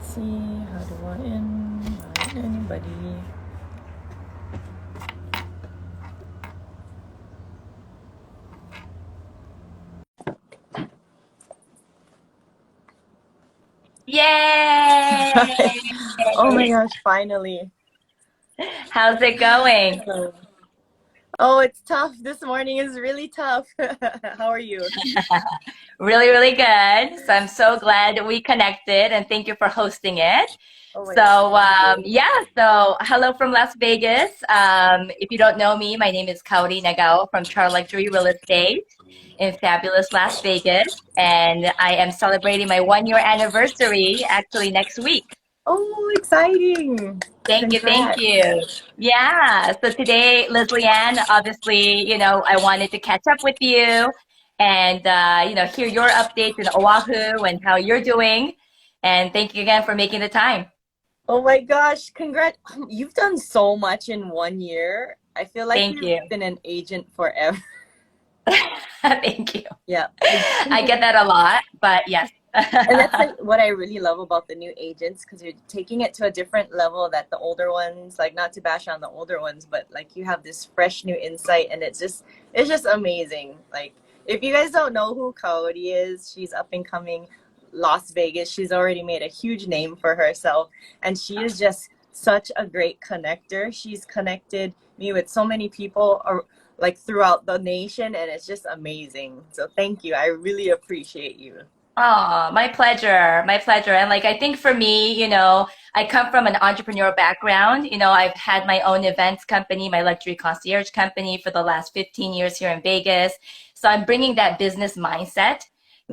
see. How do I invite anybody? Yay! Oh my gosh, finally. How's it going? Oh, it's tough. This morning is really tough. How are you? Really, really good. So I'm so glad that we connected and thank you for hosting it. Oh my gosh, So, thank you. yeah, so hello from Las Vegas. If you don't know me, my name is Kaori Nagao from Char Luxury Real Estate in fabulous Las Vegas. And I am celebrating my 1 year anniversary actually next week. Oh, exciting. Thank you, thank Congrats. you. Yeah, so today, Lesleyanne, obviously, I wanted to catch up with you and, hear your updates in Oahu and how you're doing. And thank you again for making the time. Oh my gosh, congrats. You've done so much in 1 year. I feel like Thank you've you. been an agent forever. Thank you. Yeah. I get that a lot, but yes. And that's like what I really love about the new agents, because you're taking it to a different level that the older ones, like, not to bash on the older ones, but like you have this fresh new insight, and it's just amazing. Like, if you guys don't know who Kaori is, she's up and coming Las Vegas. She's already made a huge name for herself, and she is just such a great connector. She's connected me with so many people like throughout the nation, and it's just amazing. So thank you. I really appreciate you. Oh, my pleasure. My pleasure. And like, I think for me, I come from an entrepreneurial background. I've had my own events company, my luxury concierge company for the last 15 years here in Vegas. So I'm bringing that business mindset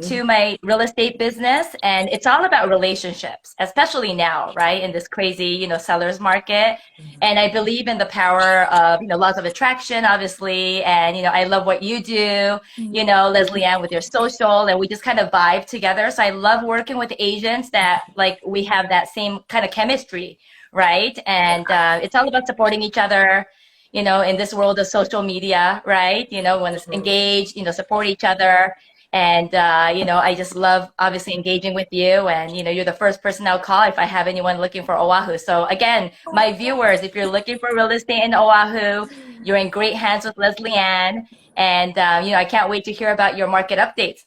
to my real estate business. And it's all about relationships, especially now, right? In this crazy, seller's market. And I believe in the power of, laws of attraction, obviously. And, I love what you do, Lesleyanne, with your social, and we just kind of vibe together. So I love working with agents that like we have that same kind of chemistry, right? And it's all about supporting each other, in this world of social media, right? When it's engaged, support each other. And, I just love obviously engaging with you. And, you're the first person I'll call if I have anyone looking for Oahu. So again, my viewers, if you're looking for real estate in Oahu, you're in great hands with Lesleyanne. And, I can't wait to hear about your market updates.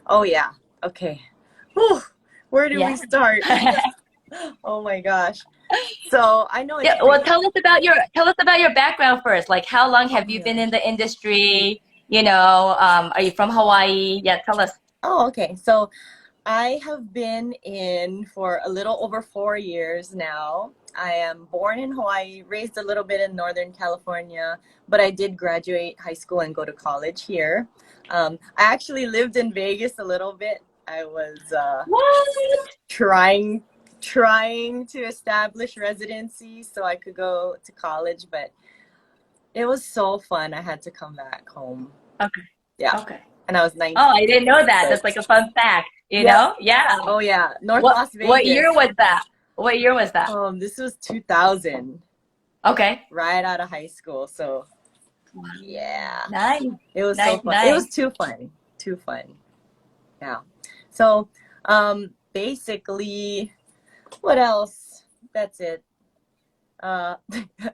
Oh yeah. Okay. Whew. Where do we Yeah. start? Oh my gosh. So I know it's Yeah. Well, crazy. tell us about your background first. Like, how long Oh have my you been in gosh. the industry? Are you from Hawaii? Yeah, tell us. Oh, okay. So I have been in for a little over 4 years now. I am born in Hawaii, raised a little bit in Northern California, but I did graduate high school and go to college here. I actually lived in Vegas a little bit. I was What? trying trying to establish residency so I could go to college, but it was so fun. I had to come back home. Okay. Yeah. Okay. And I was Oh, 19. I didn't know that. So, That's like a fun fact, yep. Yeah. Oh yeah. North What Las what Vegas. year was that? What year was that? This was 2000, Okay. right out of high school. So yeah, Nice, it was so nice, fun. It nice. was too fun. Too fun. Yeah. So basically, what else? That's it. Uh,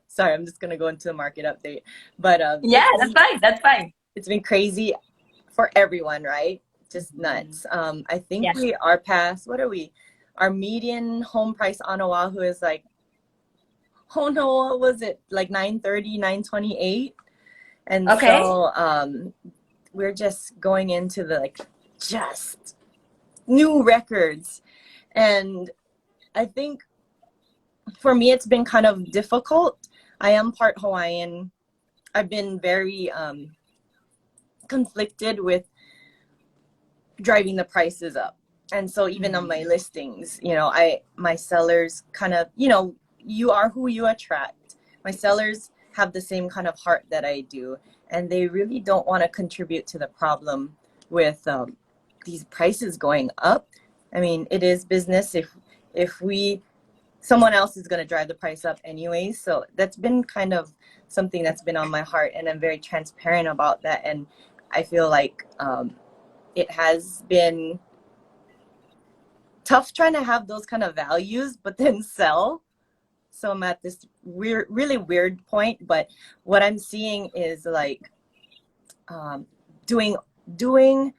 sorry, I'm just gonna go into the market update. But Yeah, that's fine. That's fine. it's been crazy for everyone, right? Just nuts. I think Yes. we are past, what are we? Our median home price on Oahu is like, oh no, what was it? Like 930, 928. And Okay. so we're just going into the like just new records. And I think for me it's been kind of difficult. I am part Hawaiian. I've been very conflicted with driving the prices up. And so even on my listings, my sellers kind of, you are who you attract. My sellers have the same kind of heart that I do, and they really don't want to contribute to the problem with these prices going up. I mean, it is business. If we someone else is going to drive the price up anyways. So that's been kind of something that's been on my heart, and I'm very transparent about that. And I feel like it has been tough trying to have those kind of values, but then sell. So I'm at this weird, really weird point. But what I'm seeing is like um, doing doing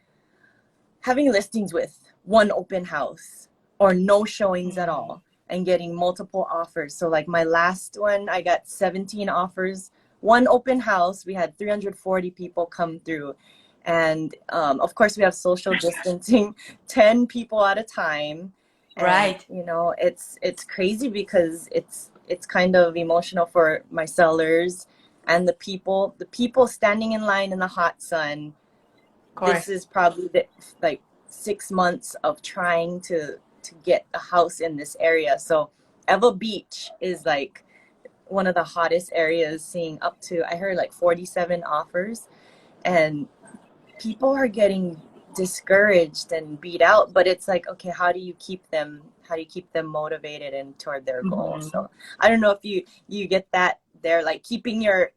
having listings with one open house or no showings at all and getting multiple offers. So like my last one, I got 17 offers, one open house. We had 340 people come through. And of course, we have social distancing, 10 people at a time. And, Right. you know, it's crazy because it's kind of emotional for my sellers and the people standing in line in the hot sun. Of This course. is probably the like 6 months of trying to get a house in this area. So Evo Beach is like one of the hottest areas, seeing up to, I heard, like 47 offers, and people are getting discouraged and beat out. But it's like, okay, how do you keep them motivated and toward their goal? Mhm. So I don't know if you get that there, like keeping your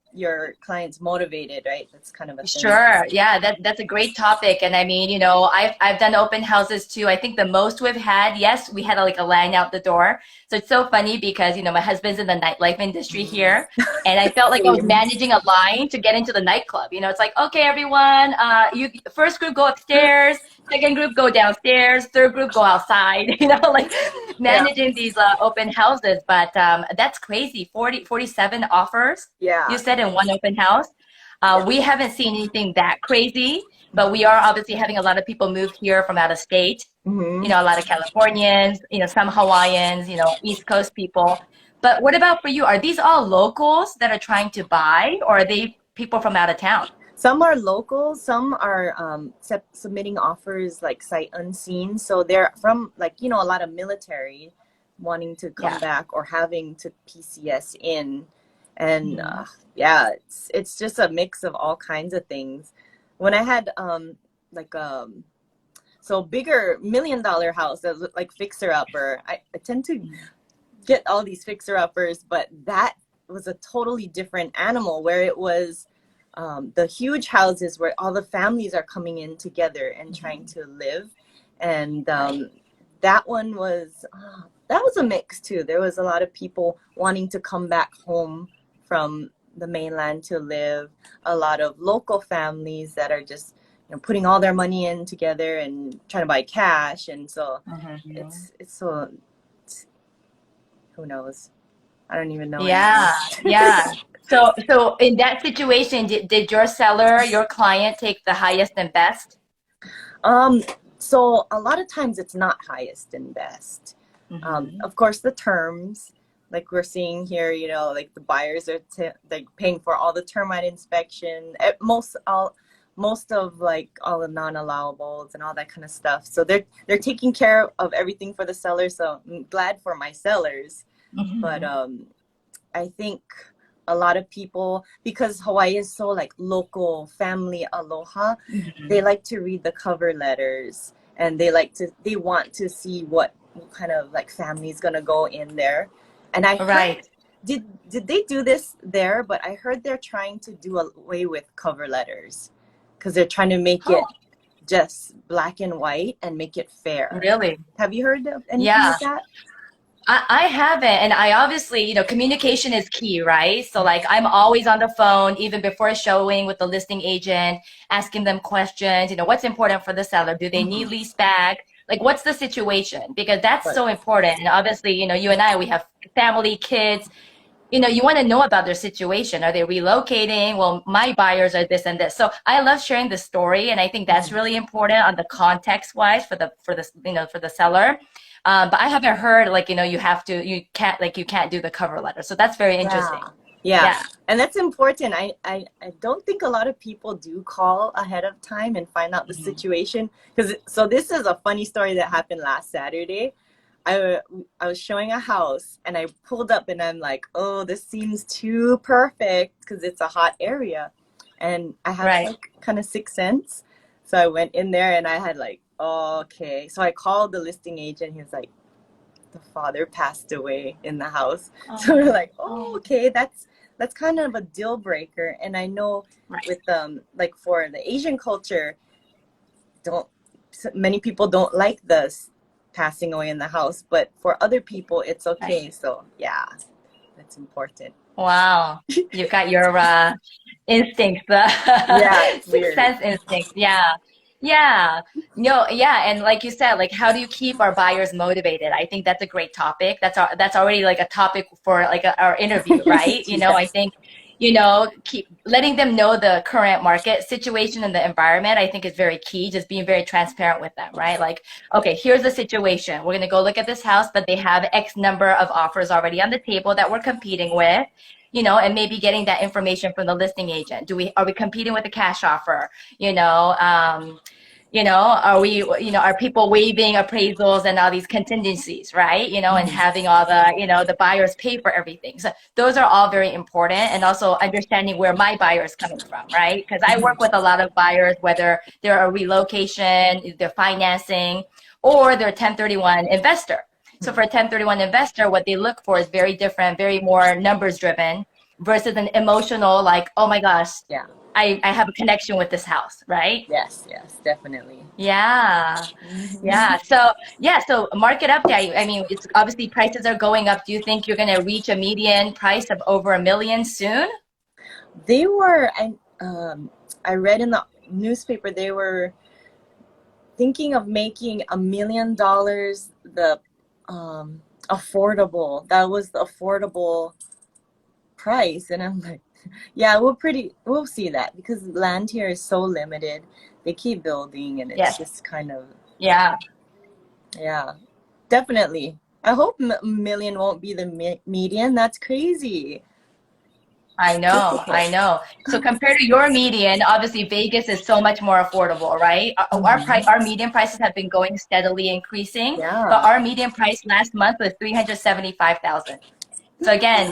clients motivated, right? That's kind of a thing. Sure. Yeah, that's a great topic. And I mean, you know, I've done open houses too. I think the most we've had, yes, we had like a line out the door. So it's so funny because, you know, my husband's in the nightlife industry here, and I felt like I was Same. managing a line to get into the nightclub. You know, it's like, okay, everyone, you first group go upstairs, second group go downstairs, third group go outside, you know, like Yeah. managing these open houses. But that's crazy. 47 offers, you Yeah. said, in one open house. We haven't seen anything that crazy, but we are obviously having a lot of people move here from out of state. You Hmm. know, a lot of Californians, you know, some Hawaiians, you know, East Coast people. But what about for you? Are these all locals that are trying to buy, or are they people from out of town? Some are local, some are submitting offers like sight unseen. So they're from, like, you know, a lot of military wanting to come Yeah. back or having to PCS in. And Mhm. yeah, it's just a mix of all kinds of things. When I had like so bigger $1 million house that was like fixer upper, I tend to get all these fixer uppers, but that was a totally different animal where it was the huge houses where all the families are coming in together and trying Mhm. to live. And Right. that one was that was a mix too. There was a lot of people wanting to come back home from the mainland to live, a lot of local families that are just, you know, putting all their money in together and trying to buy cash. And so Mhm. it's so, who knows, I don't even know anymore. Yeah, yeah. So in that situation, did your seller, your client, take the highest and best? Um, so a lot of times it's not highest and best. Hmm. Of course, the terms, like we're seeing here, you know, like the buyers are like paying for all the termite inspection, most of like all the non-allowables and all that kind of stuff. So they're taking care of everything for the sellers. So I'm glad for my sellers, but Hmm. I think a lot of people, because Hawaii is so like local family aloha, they Hmm. like to read the cover letters, and they want to see what kind of like family is gonna go in there. And I heard, Right. did they do this there? But I heard they're trying to do away with cover letters because they're trying to make it Oh, just black and white and make it fair. really? Have you heard of anything Yeah. like that? I haven't, and I obviously, you know, communication is key, right? So like I'm always on the phone, even before showing with the listing agent, asking them questions, you know, what's important for the seller? Do they need Mhm. lease back? Like what's the situation? Because that's Right. so important. And obviously, you know, you and I, we have family, kids, you know, you want to know about their situation. Are they relocating? Well, my buyers are this and this. So I love sharing the story, and I think that's Mhm. really important on the context wise for the you know for the seller. But I haven't heard like you know you can't do the cover letter. So that's very Yeah. interesting. Yeah. Yeah. And that's important. I don't think a lot of people do call ahead of time and find out the Mhm. situation. Because so this is a funny story that happened last Saturday. I, I was showing a house and I pulled up and I'm like, oh, this seems too perfect because it's a hot area. And I have Right. like kind of sixth sense. So I went in there and I had like, oh, okay. So I called the listing agent. He was like, the father passed away in the house. So we're Oh, like, oh, okay, that's kind of a deal breaker. And I know right. with like for the Asian culture, don't many people don't like the passing away in the house, but for other people it's Right. okay. So yeah, that's important. Wow. You got your instincts, the Yeah, it's sixth weird. sense instincts. Yeah. Yeah. No, yeah. And like you said, like how do you keep our buyers motivated? I think that's a great topic. That's already like a topic for like our interview, right? I Yes. think, keep letting them know the current market situation and the environment, I think is very key. Just being very transparent with them, right? Like, okay, here's the situation. We're gonna go look at this house, but they have X number of offers already on the table that we're competing with. And maybe getting that information from the listing agent. Are we competing with a cash offer? Are we, are people waiving appraisals and all these contingencies, right? And Mhm. having all the, the buyers pay for everything. So those are all very important. And also understanding where my buyer is coming from, right? Because I work with a lot of buyers, whether they're a relocation, they're financing, or they're 1031 investor. So for a 1031 investor, what they look for is very different, very more numbers driven versus an emotional, like, oh my gosh, Yeah. I have a connection with this house, right? Yes. Yes. Definitely. Yeah. Mhm. Yeah. So market update. I mean, it's obviously prices are going up. Do you think you're going to reach a median price of over a million soon? They were. I read in the newspaper they were thinking of making $1 million the affordable. That was the affordable price, and I'm like, yeah, we'll see that because land here is so limited. They keep building, and it's Yes. just kind of, Yeah. yeah, definitely. I hope million won't be the median. That's crazy. I know, Difficult. I know. So compared to your median, obviously Vegas is so much more affordable, right? Mhm. Our median prices have been going steadily increasing, but Yeah. our median price last month was 375,000. So again,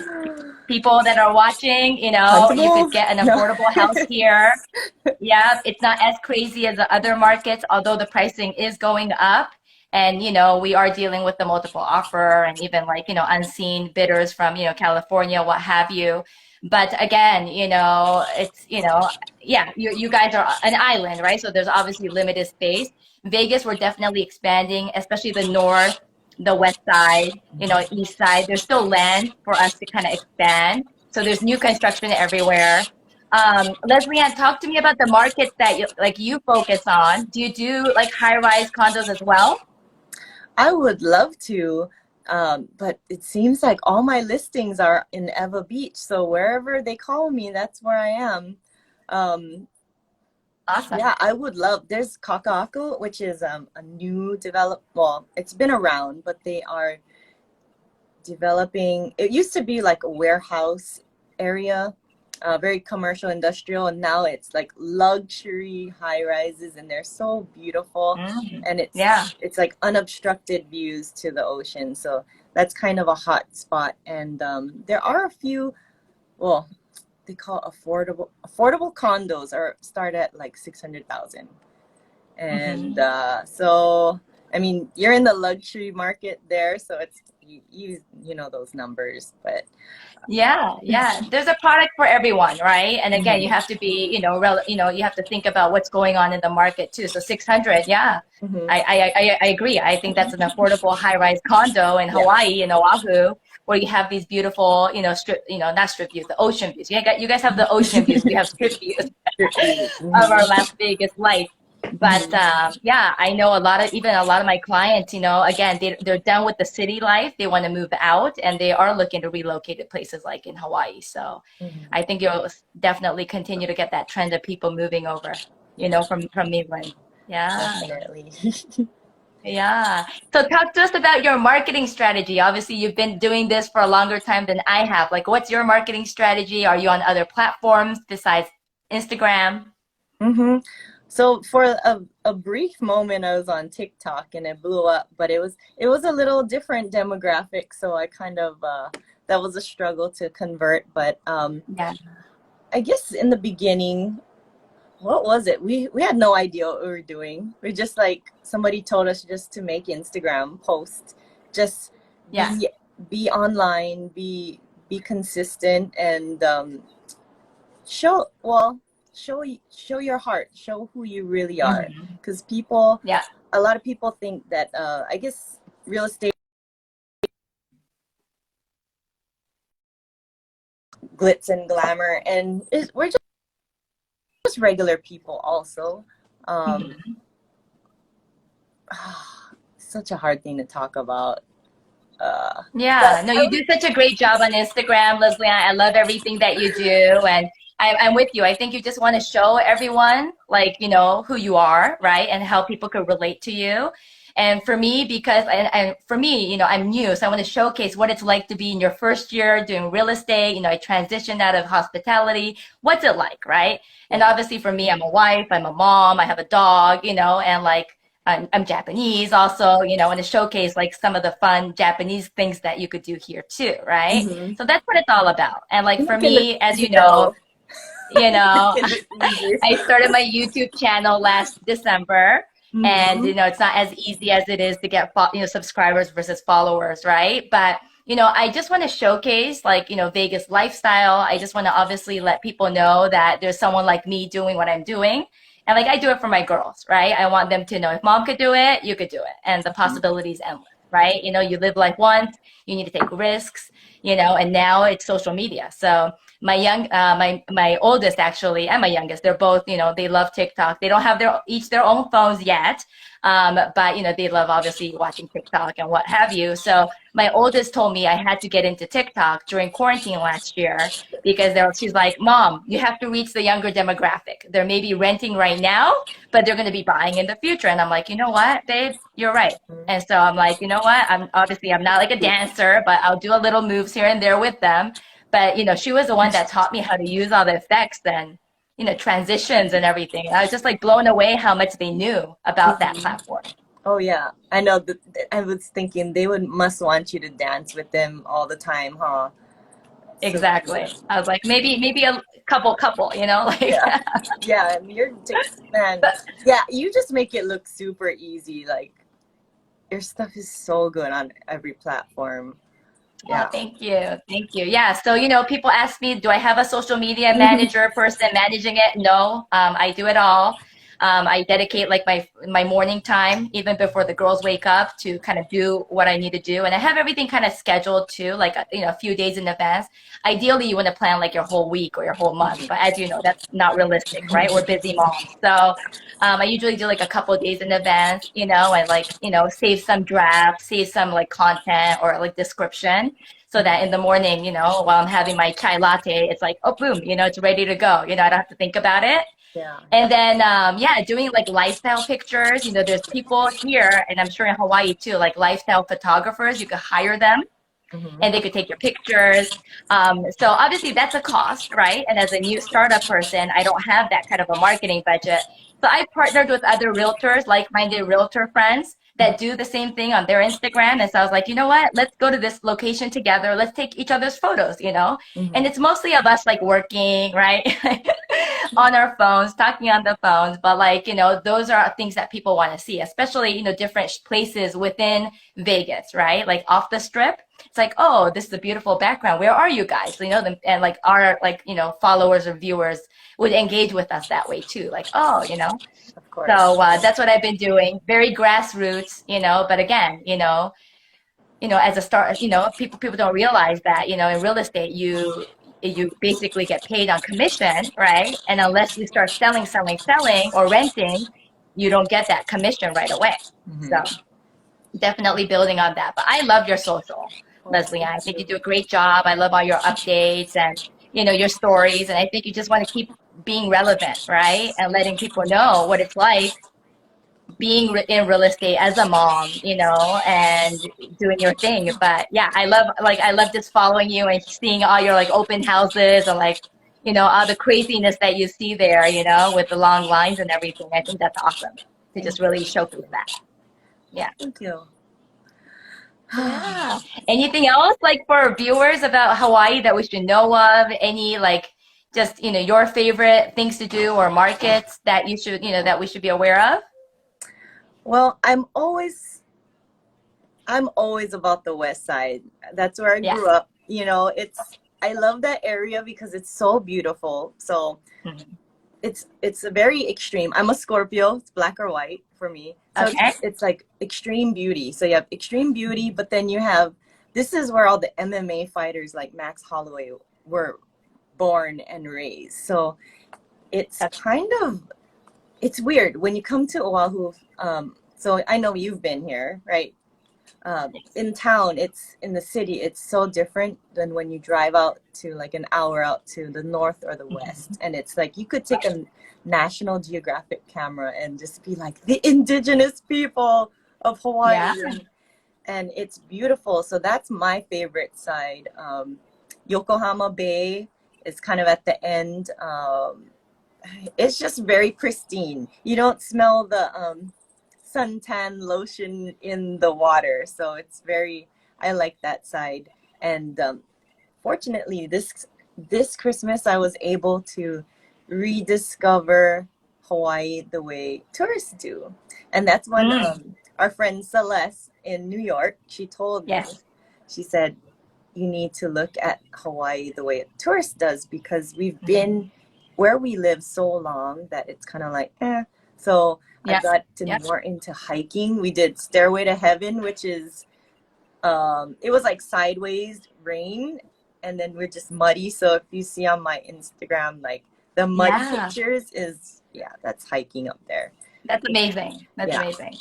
people that are watching, you could Huntable? get an No. affordable house here. Yeah, it's not as crazy as the other markets, although the pricing is going up. And, we are dealing with the multiple offer and even like, unseen bidders from, California, what have you. But again, yeah, you guys are an island, right? So there's obviously limited space. Vegas, we're definitely expanding, especially the north, the west side, east side. There's still land for us to kind of expand. So there's new construction everywhere. Lesleyanne, talk to me about the markets that you focus on. Do you do like high-rise condos as well? I would love to, but it seems like all my listings are in Eva Beach. So wherever they call me, that's where I am. Um, Awesome. yeah, I would love. There's Kaka'ako, which is a new develop. Well, it's been around, but they are developing. It used to be like a warehouse area, very commercial, industrial, and now it's like luxury high rises, and they're so beautiful, and Yeah. it's like unobstructed views to the ocean. So that's kind of a hot spot, and there are a few. Well, they call affordable condos are start at like 600,000, and Hmm. so I mean you're in the luxury market there, so it's you know those numbers, but Yeah, yeah. There's a product for everyone, right? And again, you mhm, have to be, you have to think about what's going on in the market too. So 600, yeah. mhm, I agree. I think that's an affordable high-rise condo in yes. Hawaii, in Oahu, where you have these beautiful, strip, not strip views, the ocean views. You guys have the ocean views. We have strip views Strip views. of our Mhm, Las Vegas life. But mhm, yeah, I know even a lot of my clients, again, they're done with the city life. They want to move out and they are looking to relocate to places like in Hawaii. So mhm. I think you'll definitely continue to get that trend of people moving over, Yeah, from mainland. Yeah. definitely. Yeah. So talk to us about your marketing strategy. Obviously, you've been doing this for a longer time than I have. Like, what's your marketing strategy? Are you on other platforms besides Instagram? Hmm. So for a brief moment, I was on TikTok and it blew up, but it was a little different demographic, so I kind of that was a struggle to convert. But Yeah. I guess in the beginning, what was it? We had no idea what we were doing. We just like somebody told us just to make Instagram post, just Yeah. be online, be consistent, and show well show your heart, show who you really are, Hmm. because people Yeah. a lot of people think that I guess real estate glitz and glamour, and we're just regular people also. Um, Mhm. Such a hard thing to talk about. Yeah, But no, I you would, do such a great job on Instagram, Lesleyanne. I love everything that you do, and I'm with you. I think you just want to show everyone, like, who you are, right, and how people could relate to you. And for me, and for me, I'm new, so I want to showcase what it's like to be in your first year doing real estate. I transitioned out of hospitality. What's it like, right? And yeah. obviously, for me, I'm a wife, I'm a mom, I have a dog, and like I'm Japanese also, and to showcase like some of the fun Japanese things that you could do here too, right? Mm-hmm. So that's what it's all about. And like for Make it look me, as easy you know, though. you Make know, it look easy. I started my YouTube channel last December, and Mm-hmm. it's not as easy as it is to get subscribers versus followers, right? But I just want to showcase like Vegas lifestyle. I just want to obviously let people know that there's someone like me doing what I'm doing. And like I do it for my girls, right? I want them to know if mom could do it, you could do it. And the possibilities endless, right? You live life once, you need to take risks, and now it's social media. So my oldest actually and my youngest, they're both, they love TikTok. They don't have their own phones yet, but they love obviously watching TikTok and what have you. So my oldest told me I had to get into TikTok during quarantine last year because she's like, Mom, you have to reach the younger demographic. They're maybe renting right now, but they're going to be buying in the future. And I'm like, you know what, babe, you're right. And so I'm like, you know what? I'm not like a dancer, but I'll do a little moves here and there with them. But she was the one that taught me how to use all the effects and transitions and everything. And I was just like blown away how much they knew about that Mm-hmm. platform. Oh yeah, I know. I was thinking they would must want you to dance with them all the time, huh? So Exactly. I was like, maybe a couple, like yeah, yeah. And man, yeah. You just make it look super easy. Like your stuff is so good on every platform. Oh, Yeah. thank you. Thank you. Yeah. So, people ask me, do I have a social media manager person managing it? No, I do it all. I dedicate like my morning time, even before the girls wake up, to kind of do what I need to do. And I have everything kind of scheduled too, like, a few days in advance. Ideally, you want to plan like your whole week or your whole month. But as you know, that's not realistic, right? We're busy moms. So, I usually do like a couple of days in advance, and like, save some drafts, save some like content or like description so that in the morning, while I'm having my chai latte, it's like, oh, boom, it's ready to go. I don't have to think about it. Yeah. And then, yeah, doing like lifestyle pictures. There's people here, and I'm sure in Hawaii too, like lifestyle photographers. You could hire them Mm-hmm. and they could take your pictures. So obviously that's a cost, right? And as a new startup person, I don't have that kind of a marketing budget. So I partnered with other realtors, like-minded realtor friends that do the same thing on their Instagram. And so I was like, you know what? Let's go to this location together. Let's take each other's photos. Mm-hmm. And it's mostly of us like working, right? On our phones, talking on the phones. But like, those are things that people want to see, especially, different places within Vegas, right? Like off the strip. It's like, oh, this is a beautiful background. Where are you guys? And like our like, followers or viewers would engage with us that way too. Like, oh. Of course. So that's what I've been doing. Very grassroots, but again, as a start, people don't realize that, in real estate, you basically get paid on commission, right? And unless you start selling, or renting, you don't get that commission right away. So Mm-hmm. definitely building on that. But I love your social, Oh, Leslie. thank I think you you. do a great job. I love all your updates and your stories. And I think you just want to keep being relevant, right? And letting people know what it's like being in real estate as a mom, and doing your thing. But yeah, I love just following you and seeing all your like open houses and like all the craziness that you see there, with the long lines and everything. I think that's awesome to Thank just really you. showcase that. Yeah. Thank you. Yeah. Anything else like for viewers about Hawaii that we should know of? Any like just, your favorite things to do or markets that that we should be aware of? Well, I'm always about the West Side. That's where I Yes. grew up. I love that area because it's so beautiful. So Mhm. it's a very extreme. I'm a Scorpio. It's black or white for me. So Okay. it's like extreme beauty. So you have extreme beauty, but then you have this is where all the MMA fighters like Max Holloway were born and raised. So it's That's kind of it's weird when you come to Oahu. So I know you've been here, right? In town, it's in the city, it's so different than when you drive out to like an hour out to the north or the west. And it's like you could take a National Geographic camera and just be like the indigenous people of yeah. Hawaii. And it's beautiful. So that's my favorite side. Yokohama Bay is kind of at the end. It's just very pristine. You don't smell the suntan lotion in the water, so it's very. I like that side. And fortunately, this Christmas I was able to rediscover Hawaii the way tourists do, and that's when Mm, our friend Celeste in New York, she told me, yes. she said, you need to look at Hawaii the way a tourist does because we've Mhm. been where we live so long that it's kind of like, eh. So I Yep. got to Yep. more into hiking. We did Stairway to Heaven, which is, it was like sideways rain and then we're just muddy. So if you see on my Instagram, like the muddy Yeah. pictures is, yeah, that's hiking up there. That's amazing. That's Yeah, amazing.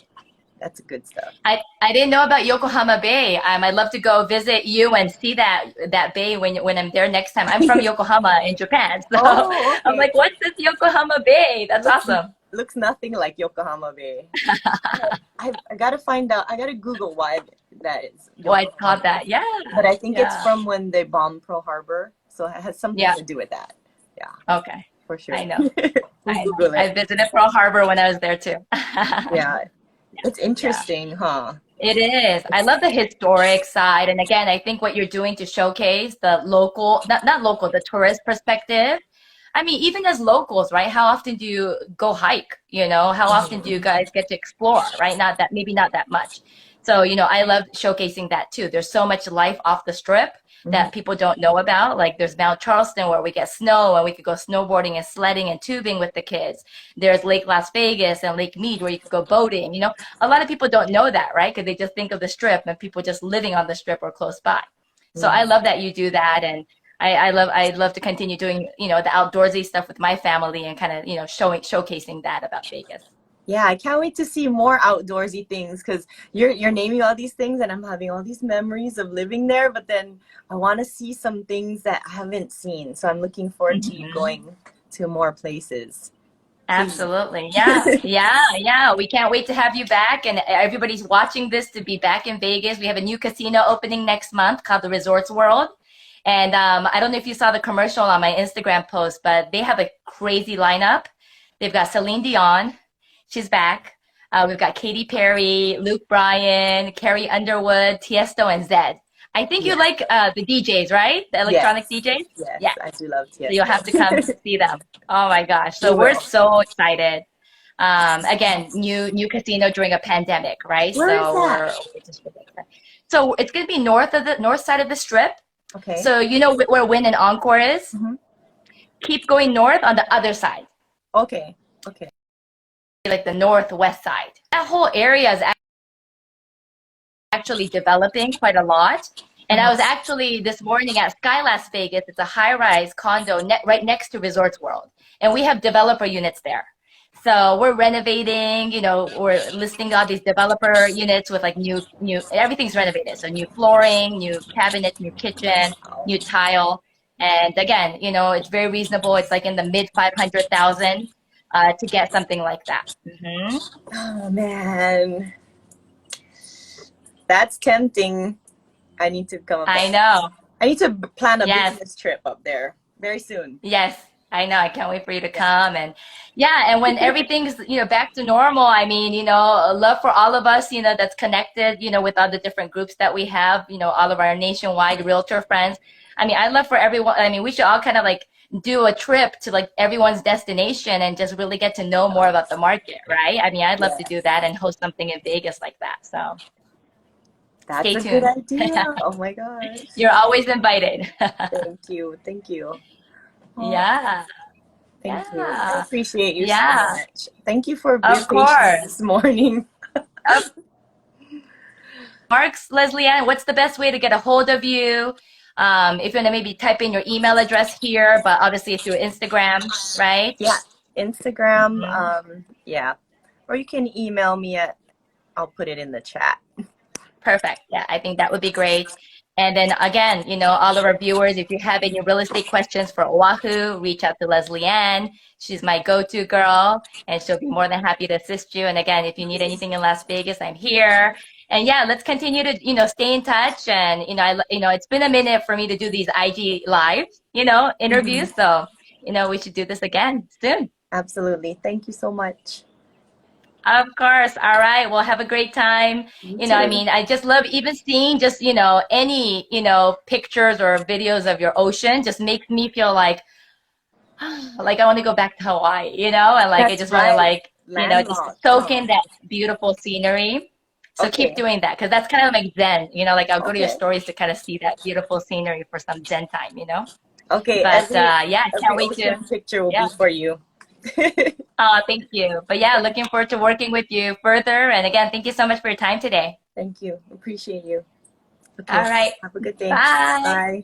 that's good stuff. I didn't know about Yokohama Bay. I'd love to go visit you and see that bay when I'm there next time. I'm from Yokohama in Japan, so Oh, I'm okay. like, what's this Yokohama Bay? That's Looks awesome. looks nothing like Yokohama Bay. I gotta find out. I gotta Google why that is Well, it's Yokohama called Bay. that. Yeah, But I think it's yeah, from when they bombed Pearl Harbor, so it has something yeah. to do with that. Yeah, Okay, for sure. I know. We'll I know. Google I it. visited Pearl Harbor when I was there too. Yeah, it's Yeah. interesting, huh? It is. I It's love the historic side. And again, I think what you're doing to showcase the local, not local, the tourist perspective. I mean, even as locals, right? How often do you go hike? How often do you mhm, guys get to explore, right? Not that, maybe not that much. So, I love showcasing that too. There's so much life off the strip mhm, that people don't know about. Like there's Mount Charleston where we get snow and we could go snowboarding and sledding and tubing with the kids. There's Lake Las Vegas and Lake Mead where you could go boating. A lot of people don't know that, right? Because they just think of the strip and people just living on the strip or close by. So I mhm. love that you do that, and I love to continue doing the outdoorsy stuff with my family and kind of showcasing that about Vegas. Yeah, I can't wait to see more outdoorsy things because you're naming all these things and I'm having all these memories of living there, but then I want to see some things that I haven't seen. So I'm looking forward to you Mhm. going to more places. Please. Absolutely. Yeah. Yeah. Yeah. We can't wait to have you back. And everybody's watching this to be back in Vegas. We have a new casino opening next month called the Resorts World. And I don't know if you saw the commercial on my Instagram post, but they have a crazy lineup. They've got Celine Dion. She's back. We've got Katy Perry, Luke Bryan, Carrie Underwood, Tiesto, and Zed. I think you Yeah. like the DJs, right? The electronic Yes. DJs? Yes, Yeah. I do love So you'll have to come Tiesto. see them. Oh my gosh. We So we're will. so excited. Again, new casino during a pandemic, right? Where is So that? we're just really excited. So it's going to be north of the north side of the strip. Okay. So you know where Wynn and Encore is? Hmm. Keep going north on the other side, Okay. Okay. like the northwest side. That whole area is actually developing quite a lot. And I was Uh-huh. actually this morning at Sky Las Vegas. It's a high-rise condo right next to Resorts World, and we have developer units there. So we're renovating. We're listing all these developer units with like new everything's renovated. So new flooring, new cabinets, new kitchen, new tile. And again, it's very reasonable. It's like in the mid 500,000 to get something like that. Oh man, that's tempting. I need to come up there. I know. I need to plan a Yes. business trip up there very soon. Yes, I know. I can't wait for you to Yeah. come. And yeah, and when everything's, back to normal, I mean, love for all of us, that's connected, with all the different groups that we have, all of our nationwide realtor friends. I mean, I'd love for everyone, I mean, we should all kind of like do a trip to like everyone's destination and just really get to know more about the market, right? I mean, I'd love to do Yes. that and host something in Vegas like that. So That's stay a good tuned. idea. Oh my gosh. You're always invited. Thank you. Thank you. Oh, Yeah. Thank you. I Yeah. appreciate you so Yeah. much. Thank you for your Of patience course. this morning. Of Marks, Lesleyanne, what's the best way to get a hold of you? If you want to maybe type in your email address here, but obviously through Instagram, right? Yeah, Instagram. Hmm. Yeah, or you can email me at. I'll put it in the chat. Perfect. Yeah, I think that would be great. And then again, all of our viewers, if you have any real estate questions for Oahu, reach out to Lesleyanne. She's my go-to girl, and she'll be more than happy to assist you. And again, if you need anything in Las Vegas, I'm here. And yeah, let's continue to, stay in touch. And, it's been a minute for me to do these IG live, Mhm. interviews. So, we should do this again soon. Absolutely. Thank you so much. Of course. All right. Well, have a great time. You I too. mean, I just love even seeing just, any, pictures or videos of your ocean just makes me feel like I want to go back to Hawaii, and like I That's just want to right. just Landlocked, soak huh? in that beautiful scenery. So keep Okay. doing that because that's kind of like Zen, like I'll go to your Okay. stories to kind of see that beautiful scenery for some Zen time. Okay. But yeah, I can't Every wait to, ocean picture will yeah. be for you. Oh, thank you. But yeah, looking forward to working with you further. And again, thank you so much for your time today. Thank you. Appreciate you. Okay. All right. Have a good day. Bye. Bye.